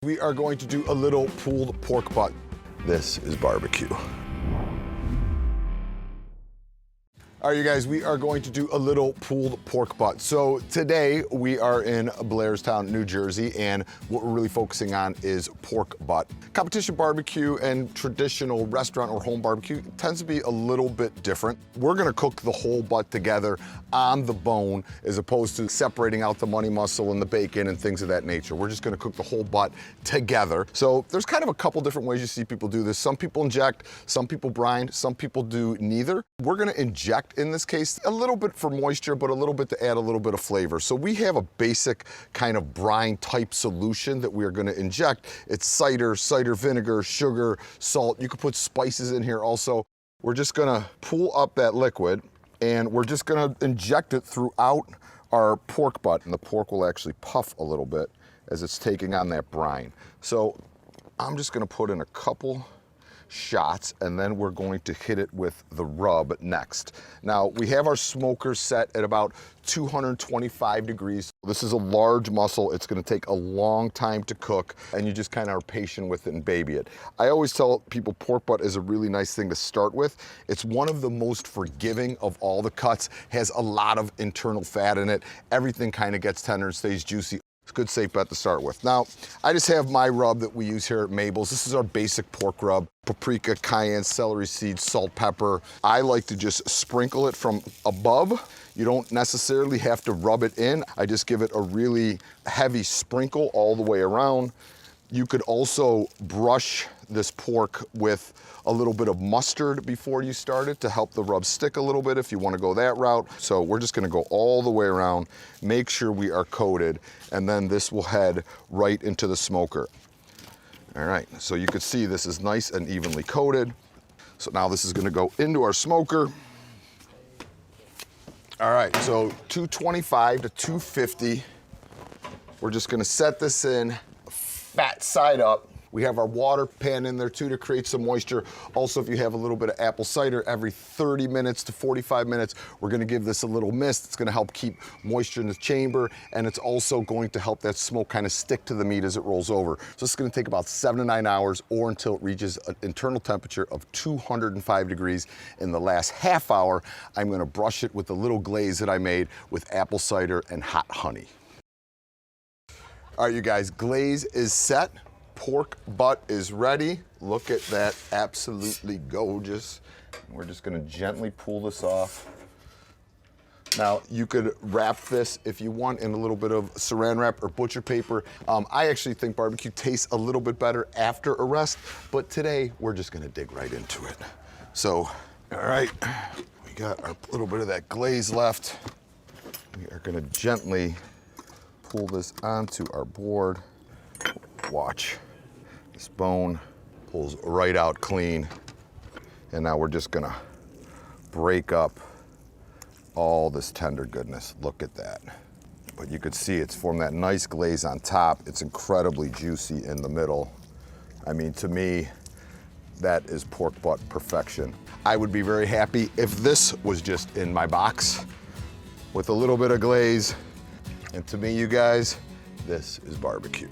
we are going to do a little pulled pork butt. This is barbecue. All right, you guys, we are going to do a little pulled pork butt. So today we are in Blairstown, New Jersey, and what we're really focusing on is pork butt. Competition barbecue and traditional restaurant or home barbecue tends to be a little bit different. We're gonna cook the whole butt together on the bone as opposed to separating out the money muscle and the bacon and things of that nature. We're just gonna cook the whole butt together. So there's kind of a couple different ways you see people do this. Some people inject, some people brine, some people do neither. We're gonna inject in this case a little bit for moisture, but a little bit to add a little bit of flavor. So we have a basic kind of brine type solution that we are gonna inject. It's cider vinegar, sugar, salt. You could put spices in here also. We're just gonna pull up that liquid and we're just gonna inject it throughout our pork butt, and the pork will actually puff a little bit as it's taking on that brine. So I'm just gonna put in a couple shots, and then we're going to hit it with the rub next. Now, we have our smoker set at about 225 degrees. This is a large muscle. It's gonna take a long time to cook, and you just kind of are patient with it and baby it. I always tell people pork butt is a really nice thing to start with. It's one of the most forgiving of all the cuts, has a lot of internal fat in it. Everything kind of gets tender and stays juicy. It's a good safe bet to start with. Now, I just have my rub that we use here at Mabel's. This is our basic pork rub. Paprika, cayenne, celery seeds, salt, pepper. I like to just sprinkle it from above. You don't necessarily have to rub it in. I just give it a really heavy sprinkle all the way around. You could also brush this pork with a little bit of mustard before you start it to help the rub stick a little bit if you want to go that route. So we're just going to go all the way around, make sure we are coated, and then this will head right into the smoker. All right, so you can see this is nice and evenly coated. So now this is going to go into our smoker. All right, so 225 to 250. We're just going to set this in fat side up. We have our water pan in there too to create some moisture. Also, if you have a little bit of apple cider, every 30 minutes to 45 minutes, we're gonna give this a little mist. It's gonna help keep moisture in the chamber, and it's also going to help that smoke kind of stick to the meat as it rolls over. So it's gonna take about 7 to 9 hours or until it reaches an internal temperature of 205 degrees. In the last half hour, I'm gonna brush it with a little glaze that I made with apple cider and hot honey. All right, you guys, glaze is set. Pork butt is ready. Look at that, absolutely gorgeous. We're just gonna gently pull this off. Now, you could wrap this if you want in a little bit of saran wrap or butcher paper. I actually think barbecue tastes a little bit better after a rest, but today we're just gonna dig right into it. So, all right, we got our little bit of that glaze left. We are gonna gently pull this onto our board. Watch. This bone pulls right out clean. And now we're just gonna break up all this tender goodness. Look at that. But you could see it's formed that nice glaze on top. It's incredibly juicy in the middle. I mean, to me, that is pork butt perfection. I would be very happy if this was just in my box with a little bit of glaze. And to me, you guys, this is barbecue.